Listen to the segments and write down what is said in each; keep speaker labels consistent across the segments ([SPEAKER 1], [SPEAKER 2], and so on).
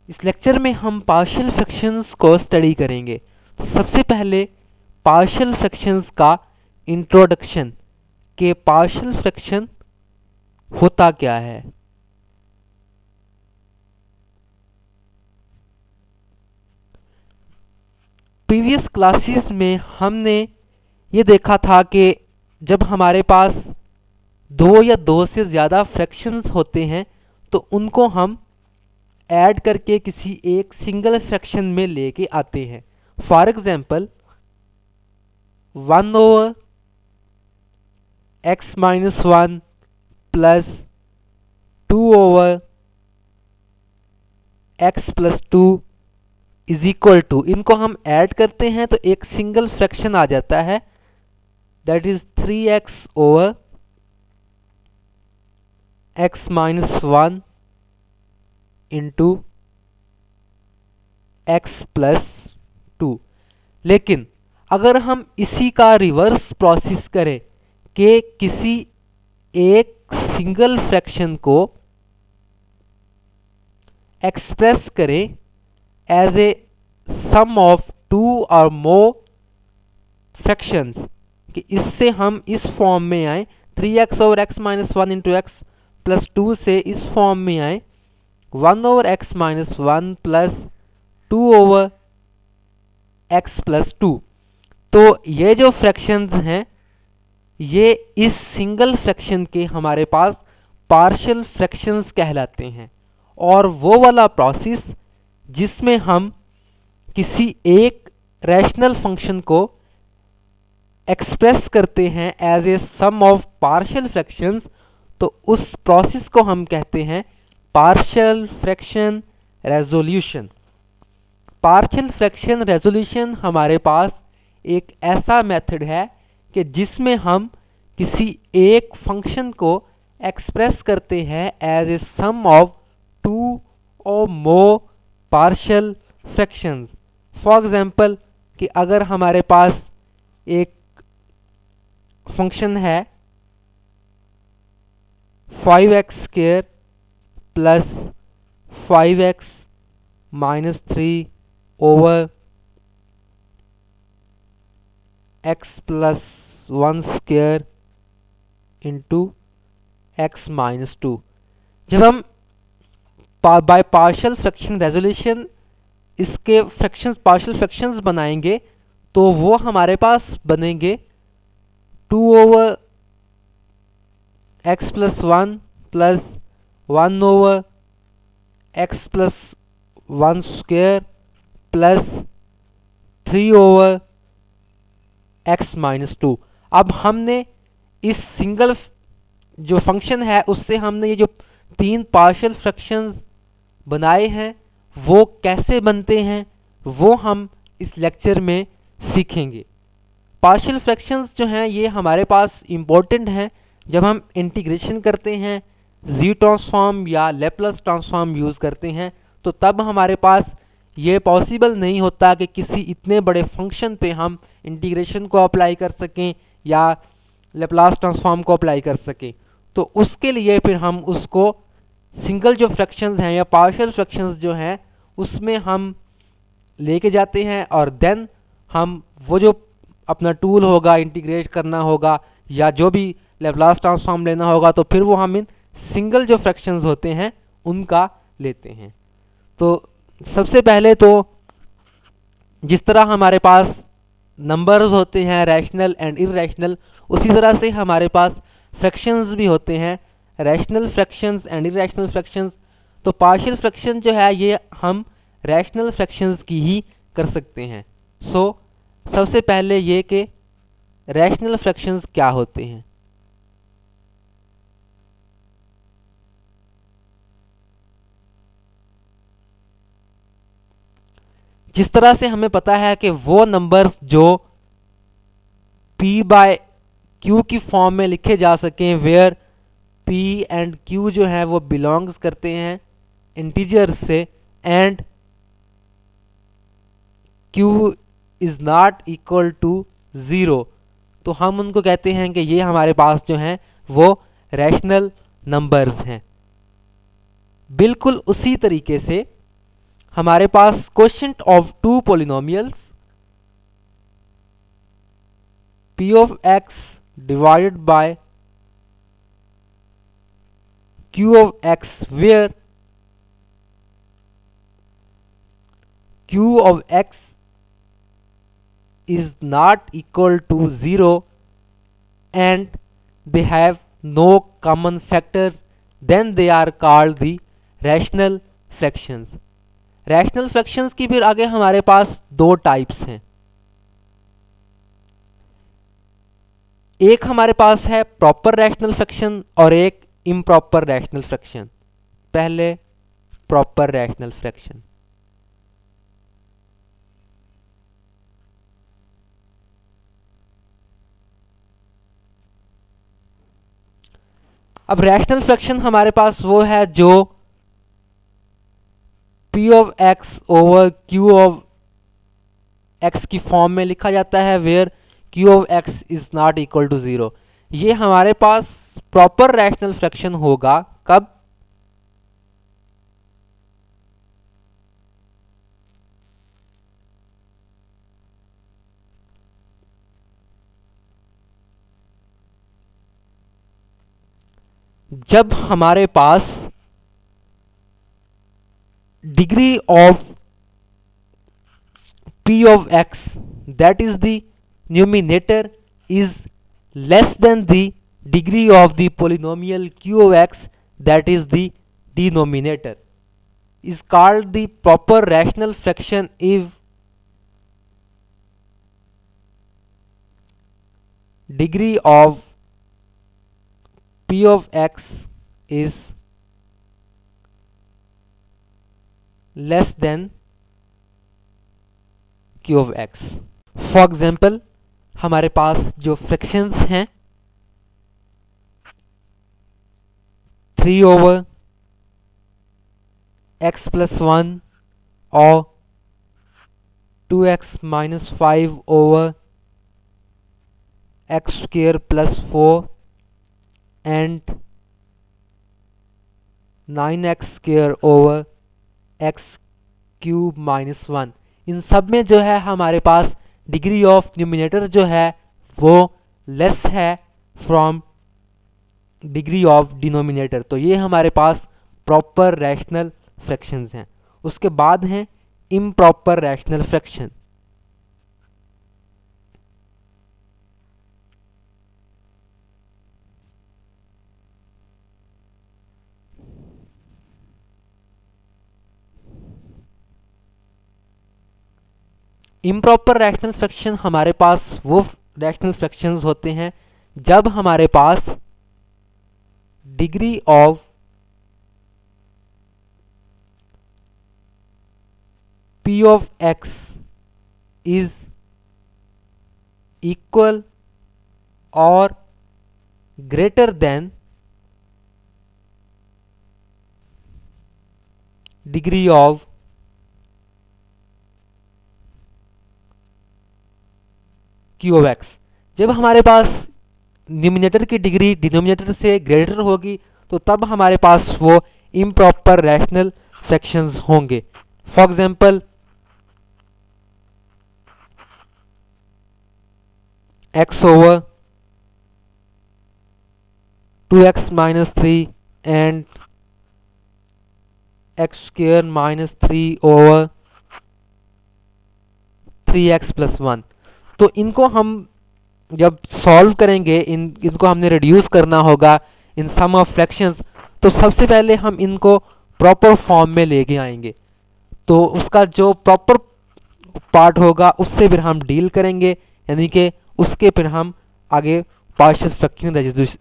[SPEAKER 1] इस लेक्चर में हम पार्शियल फ्रैक्शंस को स्टडी करेंगे। तो सबसे पहले पार्शियल फ्रैक्शंस का इंट्रोडक्शन के पार्शियल फ्रैक्शन होता क्या है। प्रीवियस क्लासेस में हमने ये देखा था कि जब हमारे पास दो या दो से ज़्यादा फ्रैक्शंस होते हैं तो उनको हम ऐड करके किसी एक सिंगल फ्रैक्शन में लेके आते हैं। For example 1/x-1 plus 2/x+2 is equal to, इनको हम ऐड करते हैं तो एक सिंगल फ्रैक्शन आ जाता है, that is 3x/x-1 into x+2। लेकिन अगर हम इसी का रिवर्स प्रोसेस करें कि किसी एक सिंगल फ्रैक्शन को एक्सप्रेस करें as a sum of two और मोर फ्रैक्शंस, कि इससे हम इस फॉर्म में आए 3x/x-1 इंटू x+2 से इस फॉर्म में आए 1/x-1 प्लस 2/x+2। तो ये जो फ्रैक्शंस हैं ये इस सिंगल फ्रैक्शन के हमारे पास पार्शियल फ्रैक्शंस कहलाते हैं। और वो वाला प्रोसेस जिसमें हम किसी एक रैशनल फंक्शन को एक्सप्रेस करते हैं as a sum of partial fractions, तो उस प्रोसेस को हम कहते हैं partial fraction resolution. Partial fraction resolution हमारे पास एक ऐसा मेथड है कि जिसमें हम किसी एक फंक्शन को एक्सप्रेस करते हैं as a sum of two और more partial fractions. For example कि अगर हमारे पास एक फंक्शन है 5x² plus 5x-3 over x+1² into x-2। जब हम बाय पार्शियल फ्रैक्शन रेजोल्यूशन इसके फ्रैक्शंस पार्शियल फ्रैक्शंस बनाएंगे तो वो हमारे पास बनेंगे 2/x+1 plus 1/x+1² plus 3/x-2। अब हमने इस सिंगल जो फंक्शन है उससे हमने ये जो तीन पार्शियल फ्रैक्शंस बनाए हैं वो कैसे बनते हैं वो हम इस लेक्चर में सीखेंगे। पार्शियल फ्रैक्शंस जो हैं ये हमारे पास इम्पोर्टेंट हैं जब हम इंटीग्रेशन करते हैं, जी ट्रांसफॉर्म या लैप्लास ट्रांसफॉर्म यूज़ करते हैं, तो तब हमारे पास ये पॉसिबल नहीं होता कि किसी इतने बड़े फंक्शन पे हम इंटीग्रेशन को अप्लाई कर सकें या लैप्लास ट्रांसफॉर्म को अप्लाई कर सकें। तो उसके लिए फिर हम उसको सिंगल जो फ्रैक्शंस हैं या पार्शियल फ्रैक्शंस जो हैं उसमें हम लेके जाते हैं और देन हम वो जो अपना टूल होगा इंटीग्रेट करना होगा या जो भी लैप्लास ट्रांसफॉर्म लेना होगा तो फिर वो हम इन सिंगल जो फ्रैक्शंस होते हैं उनका लेते हैं। तो सबसे पहले तो जिस तरह हमारे पास नंबर्स होते हैं रैशनल एंड इरैशनल, उसी तरह से हमारे पास फ्रैक्शंस भी होते हैं, rational fractions and irrational fractions. तो पार्शियल फ्रैक्शन जो है ये हम रैशनल फ्रैक्शंस की ही कर सकते हैं। सबसे पहले ये कि रैशनल फ्रैक्शंस क्या होते हैं। जिस तरह से हमें पता है कि वो नंबर्स जो p/q की फॉर्म में लिखे जा सकें वेयर p एंड q जो है वो बिलोंग्स करते हैं इंटीजर्स से and q is not equal to 0, तो हम उनको कहते हैं कि ये हमारे पास जो हैं वो रैशनल नंबर्स हैं। बिल्कुल उसी तरीके से हमारे पास quotient of two polynomials p of x divided by q of x where q of x is not equal to 0 and they have no common factors, then they are called the rational fractions. Rational fractions की फिर आगे हमारे पास दो types हैं। एक हमारे पास है proper rational fraction और एक इम्प्रॉपर रैशनल फ्रैक्शन। पहले प्रॉपर रैशनल फ्रैक्शन। अब रैशनल फ्रैक्शन हमारे पास वो है जो p of x over q of x की फॉर्म में लिखा जाता है where q of x is not equal to 0। ये हमारे पास प्रॉपर रैशनल फ्रैक्शन होगा कब? जब हमारे पास degree of p of x that is the numerator is less than the degree of the polynomial q of x that is the denominator is called the proper rational fraction if degree of p of x is less than q of x। For example हमारे पास जो fractions हैं 3 over x plus 1 और 2x minus 5 over x square plus 4 and 9x square over x cube minus 1, इन सब में जो है हमारे पास डिग्री ऑफ न्यूमिनेटर जो है वो लेस है फ्रॉम डिग्री ऑफ डिनोमिनेटर। तो ये हमारे पास प्रॉपर रैशनल फ्रैक्शंस हैं। उसके बाद हैं improper rational fraction. Improper rational fraction हमारे पास वो रैशनल फ्रैक्शंस होते हैं जब हमारे पास degree of p of x is equal और greater than degree of q of x। जब हमारे पास न्यूमिनेटर की डिग्री डिनोमिनेटर से ग्रेटर होगी तो तब हमारे पास वो इम्प्रॉपर रैशनल फ्रैक्शंस होंगे। For example x over 2x minus 3 and x square minus 3 over 3x plus 1। तो इनको हम जब सॉल्व करेंगे, इनको हमने रिड्यूस करना होगा इन सम ऑफ फ्रैक्शंस, तो सबसे पहले हम इनको प्रॉपर फॉर्म में लेके आएंगे। तो उसका जो प्रॉपर पार्ट होगा उससे फिर हम डील करेंगे, यानी कि उसके फिर हम आगे पार्शियल फ्रैक्शन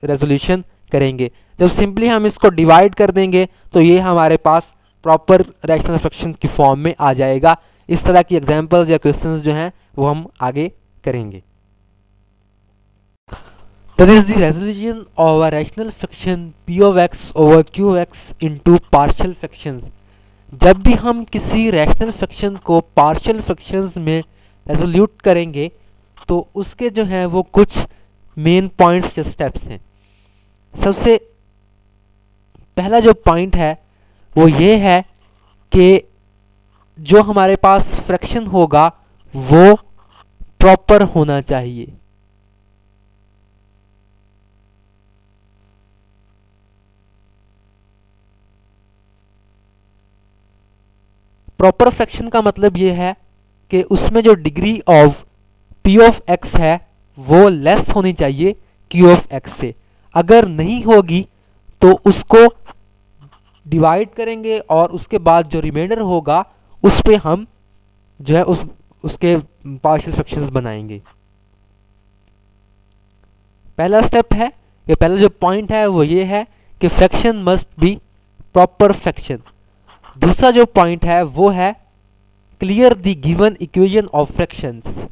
[SPEAKER 1] रेजोल्यूशन करेंगे। जब सिंपली हम इसको डिवाइड कर देंगे तो ये हमारे पास प्रॉपर रैशनल फ्रैक्शन की फॉर्म में आ जाएगा। इस तरह की एग्जांपल्स या क्वेश्चंस जो हैं वो हम आगे करेंगे। That is the resolution of a rational fraction p of x over q of x into partial fractions। जब भी हम किसी रैशनल फ्रैक्शन को पार्शियल फ्रैक्शंस में रेजोल्यूट करेंगे तो उसके जो है वो कुछ मेन पॉइंट्स या स्टेप्स हैं। सबसे पहला जो पॉइंट है वो ये है कि जो हमारे पास फ्रैक्शन होगा वो प्रॉपर होना चाहिए। प्रॉपर फ्रैक्शन का मतलब ये है कि उसमें जो degree of p of x है वो लेस होनी चाहिए q ऑफ x से। अगर नहीं होगी तो उसको डिवाइड करेंगे और उसके बाद जो रिमाइंडर होगा उस पे हम जो है उसके पार्शियल फ्रैक्शंस बनाएंगे। पहला स्टेप है, ये पहला जो पॉइंट है वो ये है कि fraction must be proper fraction. दूसरा जो पॉइंट है वो है clear the given equation of fractions.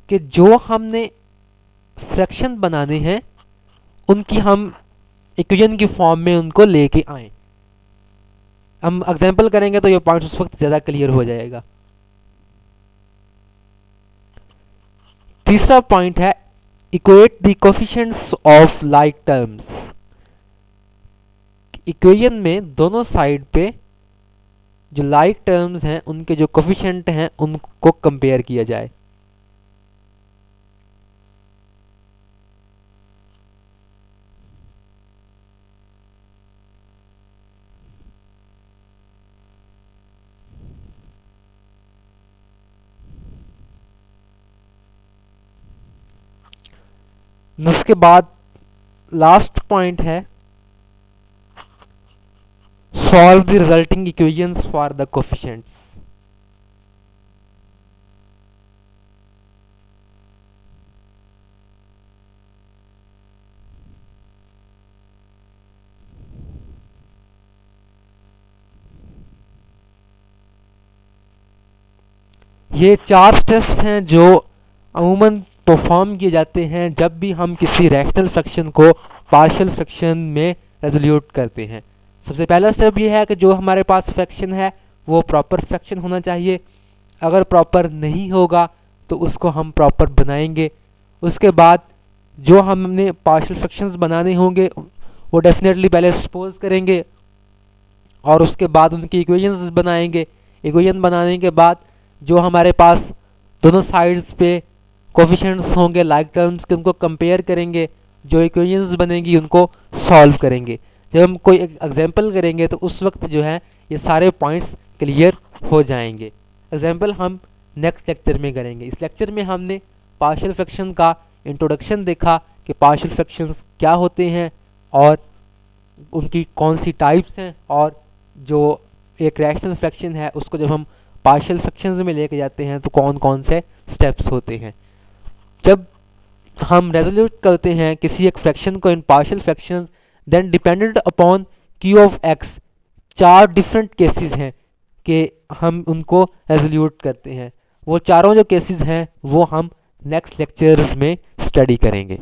[SPEAKER 1] कि जो हमने फ्रैक्शन बनाने हैं उनकी हम इक्वेशन की फॉर्म में उनको लेके आए। हम एग्जांपल करेंगे तो ये पॉइंट उस वक्त ज्यादा क्लियर हो जाएगा। तीसरा पॉइंट है equate the coefficients of like terms. Equation में दोनों साइड पे जो लाइक टर्म्स हैं उनके जो कोफिशिएंट हैं उनको कंपेयर किया जाए। उसके बाद लास्ट पॉइंट है solve the resulting equations for the coefficients. ये 4 स्टेप्स हैं जो अमूमन परफॉर्म किए जाते हैं जब भी हम किसी रैशनल फ्रैक्शन को पार्शियल फ्रैक्शन में रेजोल्यूट करते हैं। सबसे पहला स्टेप ये है कि जो हमारे पास फ्रैक्शन है वो प्रॉपर फ्रैक्शन होना चाहिए। अगर प्रॉपर नहीं होगा तो उसको हम प्रॉपर बनाएंगे। उसके बाद जो हमने पार्शियल फ्रैक्शंस बनाने होंगे वो डेफिनेटली पहले सपोज करेंगे और उसके बाद उनकी इक्वेशंस बनाएंगे। इक्वेशन बनाने के बाद जो हमारे पास दोनों साइड्स पे कोफिशिएंट्स होंगे लाइक टर्म्स के उनको कंपेयर करेंगे। जो इक्वेशंस बनेंगी उनको सॉल्व करेंगे। जब हम कोई एग्जांपल करेंगे तो उस वक्त जो है ये सारे पॉइंट्स क्लियर हो जाएंगे। एग्जांपल हम नेक्स्ट लेक्चर में करेंगे। इस लेक्चर में हमने पार्शियल फ्रैक्शन का इंट्रोडक्शन देखा कि पार्शियल फ्रैक्शंस क्या होते हैं और उनकी कौन सी टाइप्स हैं, और जो एक रैशनल फ्रैक्शन है उसको जब हम पार्शियल फ्रैक्शंस में लेके जाते हैं तो कौन कौन से स्टेप्स होते हैं। जब हम रेजोल्यूट करते हैं किसी एक फ्रैक्शन को in partial fractions then dependent upon q of x 4 different cases हैं कि हम उनको रेजोल्यूट करते हैं। वो चारों जो केसेस हैं वो हम नेक्स्ट लेक्चर्स में स्टडी करेंगे।